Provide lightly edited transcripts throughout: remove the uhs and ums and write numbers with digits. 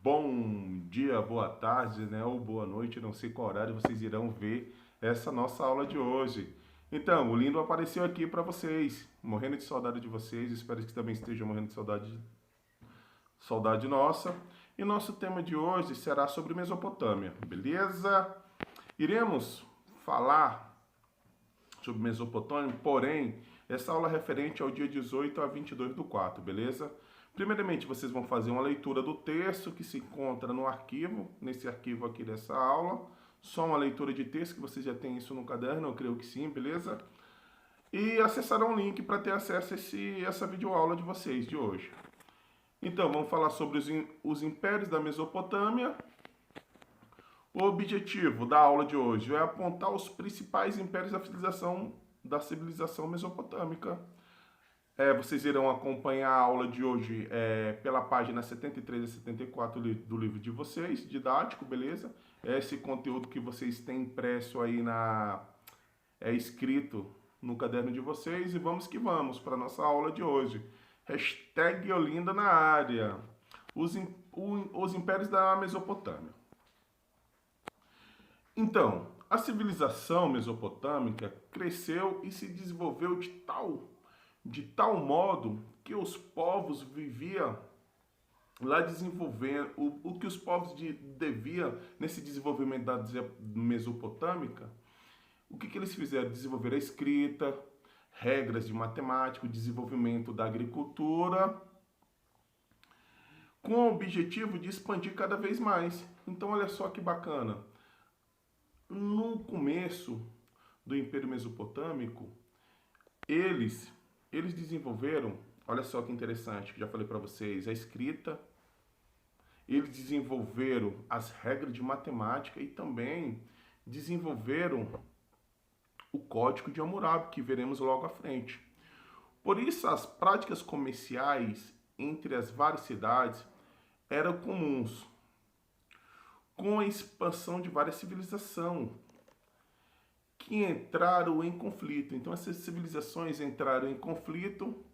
Bom dia, boa tarde, né? Ou boa noite, não sei qual horário vocês irão ver essa nossa aula de hoje. Então, o Lindo apareceu aqui para vocês, morrendo de saudade de vocês, espero que também estejam morrendo de saudade nossa. E nosso tema de hoje será sobre Mesopotâmia, beleza? Iremos falar sobre Mesopotâmia, porém, essa aula é referente ao dia 18 a 22 do 4, beleza? Primeiramente, vocês vão fazer uma leitura do texto que se encontra no arquivo, nesse arquivo aqui dessa aula. Só uma leitura de texto, que vocês já têm isso no caderno, eu creio que sim, beleza? E acessarão o link para ter acesso a essa videoaula de vocês de hoje. Então, vamos falar sobre os impérios da Mesopotâmia. O objetivo da aula de hoje é apontar os principais impérios da civilização mesopotâmica. Vocês irão acompanhar a aula de hoje pela página 73 a 74 do livro de vocês, didático, beleza? Esse conteúdo que vocês têm impresso aí escrito no caderno de vocês. E vamos que vamos para a nossa aula de hoje. Hashtag Olinda na área. Os impérios da Mesopotâmia. Então, a civilização mesopotâmica cresceu e se desenvolveu de tal modo que os povos viviam lá desenvolvendo o que os povos deviam nesse desenvolvimento da mesopotâmica. O que eles fizeram? Desenvolver a escrita, regras de matemática, o desenvolvimento da agricultura, com o objetivo de expandir cada vez mais. Então, olha só que bacana. No começo do Império Mesopotâmico, eles desenvolveram, olha só que interessante, que já falei para vocês, a escrita, eles desenvolveram as regras de matemática e também desenvolveram o Código de Hammurabi, que veremos logo à frente. Por isso, as práticas comerciais entre as várias cidades eram comuns. Com a expansão de várias civilizações que entraram em conflito. Então, essas civilizações entraram em conflito.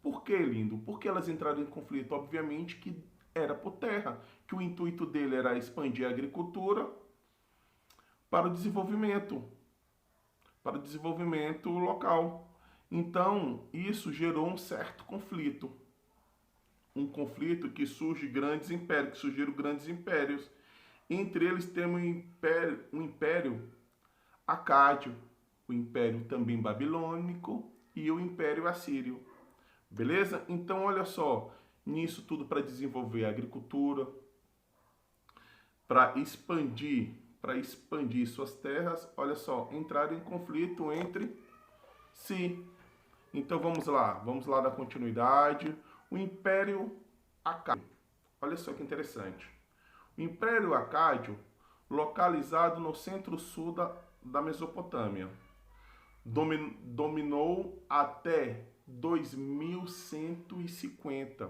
Por que, lindo? Porque elas entraram em conflito? Obviamente que era por terra, que o intuito dele era expandir a agricultura para o desenvolvimento local. Então, isso gerou um certo conflito. Um conflito que surgiram grandes impérios. Entre eles temos o Império Acádio, o Império também Babilônico e o Império Assírio. Beleza? Então, olha só, nisso tudo para desenvolver a agricultura, para expandir suas terras, olha só, entraram em conflito entre si. Então, vamos lá dar continuidade. O Império Acádio. Olha só que interessante. O Império Acádio, localizado no centro-sul da Mesopotâmia, dominou até 2150.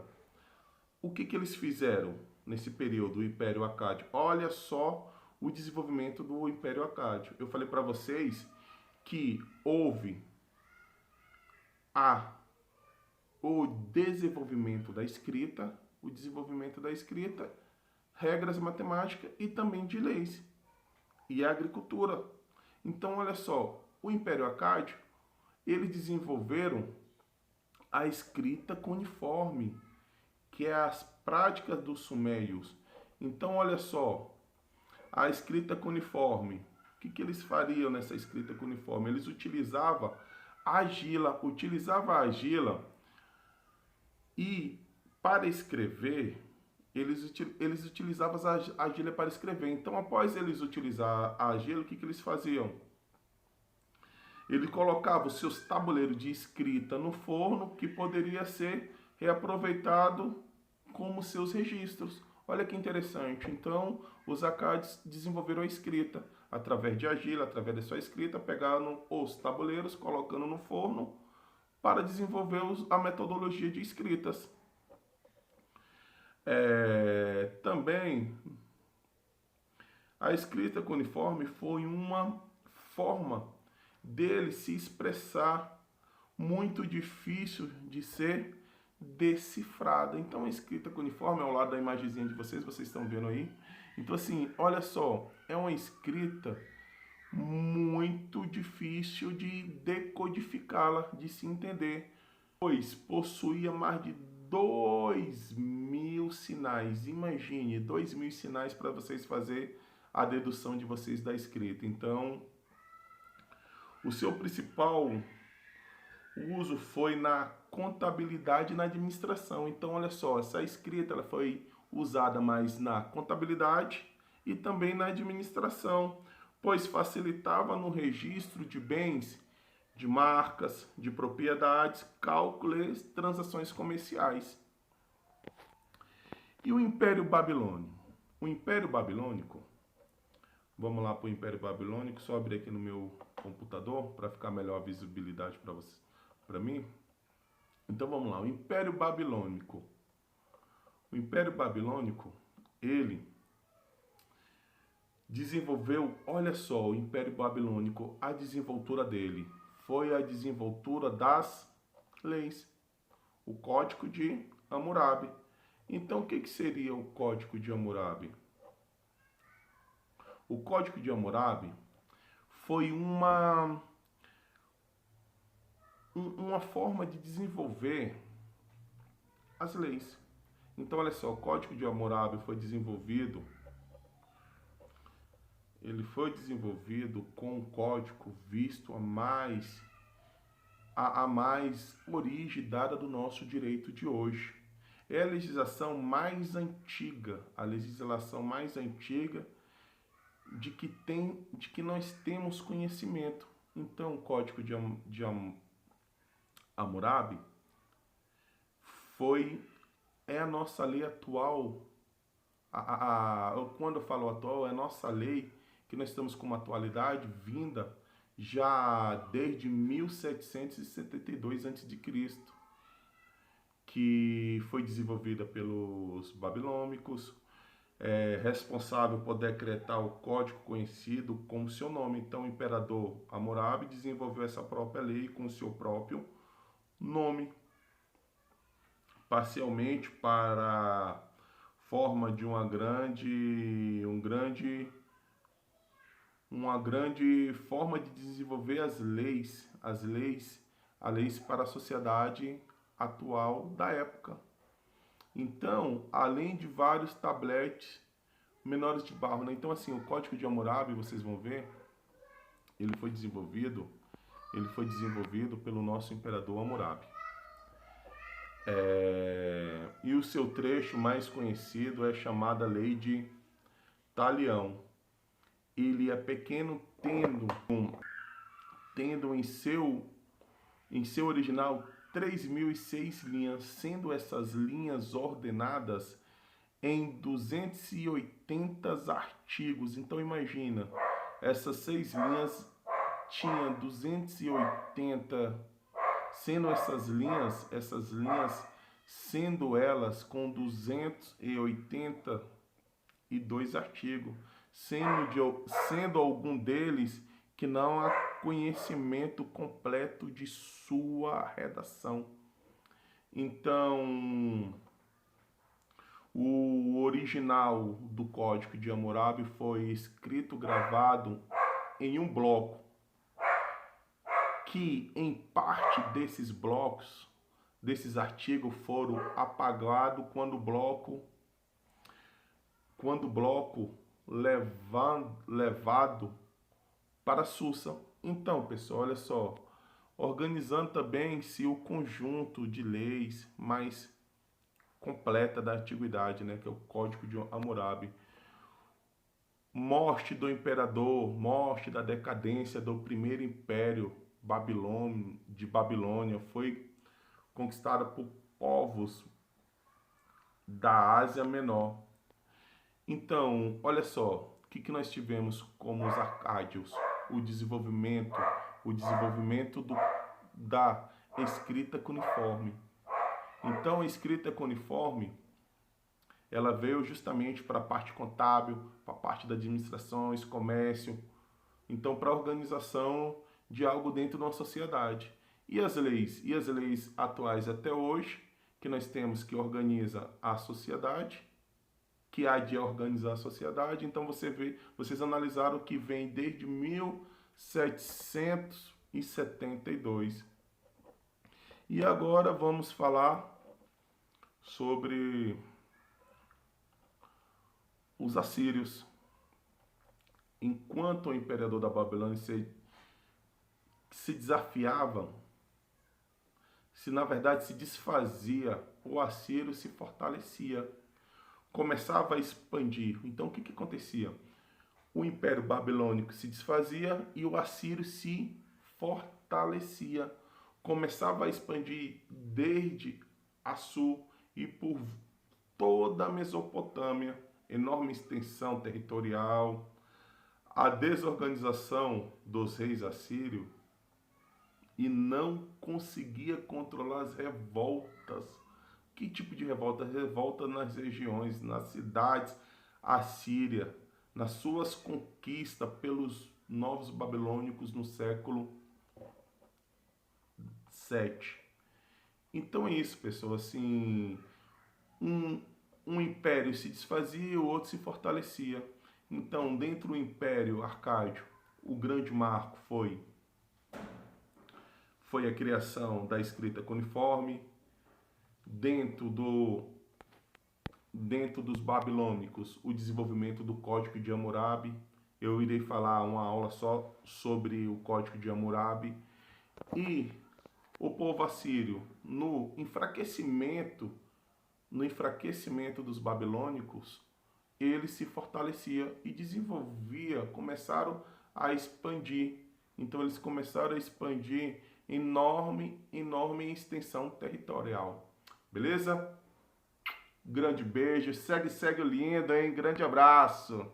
O que eles fizeram nesse período, o Império Acádio? Olha só o desenvolvimento do Império Acádio. Eu falei para vocês que houve o desenvolvimento da escrita, regras matemáticas e também de leis e a agricultura. Então, olha só, o Império Acádio, eles desenvolveram a escrita cuneiforme, que é as práticas dos sumérios. Então, olha só, a escrita cuneiforme, o que eles fariam nessa escrita cuneiforme? Eles utilizavam a argila, e para escrever, eles utilizavam a argila para escrever. Então, após eles utilizar a argila, o que eles faziam? Ele colocava os seus tabuleiros de escrita no forno, que poderia ser reaproveitado como seus registros. Olha que interessante. Então, os acádios desenvolveram a escrita através de argila, através da sua escrita, pegaram os tabuleiros, colocando no forno para desenvolver a metodologia de escritas. Também, a escrita cuneiforme foi uma forma dele se expressar muito difícil de ser decifrada. Então, a escrita cuneiforme, ao lado da imagenzinha de vocês estão vendo aí. Então, assim, olha só, é uma escrita muito difícil de decodificá-la, de se entender, pois possuía mais de 2.000 sinais. Imagine, 2.000 sinais para vocês fazer a dedução de vocês da escrita. Então, o seu principal uso foi na contabilidade e na administração. Então, olha só, essa escrita ela foi usada mais na contabilidade e também na administração, pois facilitava no registro de bens, de marcas, de propriedades, cálculos, transações comerciais. E o Império Babilônico? O Império Babilônico, vamos lá para o Império Babilônico, só abrir aqui no meu computador para ficar melhor a visibilidade para você, para mim. Então vamos lá, o Império Babilônico. O Império Babilônico, ele desenvolveu, olha só, o Império Babilônico, a desenvoltura dele foi a desenvoltura das leis, o Código de Hammurabi. Então, o que seria o Código de Hammurabi? O Código de Hammurabi foi uma forma de desenvolver as leis. Então, olha só, o Código de Hammurabi foi desenvolvido, ele foi desenvolvido com um código visto a mais origem dada do nosso direito de hoje. É a legislação mais antiga, de que nós temos conhecimento. Então, o Código de Hammurabi é a nossa lei atual. Quando eu falo atual, é a nossa lei que nós estamos com uma atualidade vinda já desde 1772 a.C., que foi desenvolvida pelos babilônicos, responsável por decretar o código conhecido como seu nome. Então, o imperador Hammurabi desenvolveu essa própria lei com o seu próprio nome, parcialmente para forma de uma grande forma de desenvolver as leis para a sociedade atual da época. Então, além de vários tabletes menores de barro, né? Então, assim, o Código de Hammurabi, vocês vão ver, ele foi desenvolvido pelo nosso imperador Hammurabi. E o seu trecho mais conhecido é chamada Lei de Talião. Ele é pequeno, tendo em seu original 3.006 linhas, sendo essas linhas ordenadas em 280 artigos. Então imagina, essas 6 linhas tinham 280, sendo essas linhas sendo elas com 282 artigos, sendo algum deles que não há conhecimento completo de sua redação. Então, o original do Código de Hammurabi foi escrito, gravado em um bloco, que em parte desses blocos, desses artigos, foram apagados quando o bloco levado para Susa. Então, pessoal, olha só, organizando também-se o conjunto de leis mais completa da antiguidade, né, que é o Código de Hammurabi. Morte do imperador, morte da decadência do primeiro império de Babilônia, foi conquistada por povos da Ásia Menor. Então, olha só, o que nós tivemos como os arcádios? O desenvolvimento da escrita cuneiforme. Então, a escrita cuneiforme, ela veio justamente para a parte contábil, para a parte da administração, comércio, então para a organização de algo dentro de uma sociedade. E as leis atuais até hoje, que nós temos que organiza a sociedade, que há de organizar a sociedade. Então vocês analisaram o que vem desde 1772. E agora vamos falar sobre os assírios. Enquanto o imperador da Babilônia se desafiava, se na verdade se desfazia, o assírio se fortalecia, começava a expandir. Então o que acontecia? O Império Babilônico se desfazia e o assírio se fortalecia, começava a expandir desde Assur e por toda a Mesopotâmia, enorme extensão territorial. A desorganização dos reis assírios e não conseguia controlar as revoltas. Que tipo de revolta? Revolta nas regiões, nas cidades assírias, nas suas conquistas pelos novos babilônicos no século 7. Então é isso, pessoal. Assim, um império se desfazia e o outro se fortalecia. Então, dentro do Império Arcádio, o grande marco foi a criação da escrita cuneiforme. Dentro dos babilônicos, o desenvolvimento do Código de Hammurabi. Eu irei falar uma aula só sobre o Código de Hammurabi. E o povo assírio, no enfraquecimento dos babilônicos, ele se fortalecia e desenvolvia, começaram a expandir. Então eles começaram a expandir enorme extensão territorial. Beleza? Grande beijo, segue o lindo, hein? Grande abraço.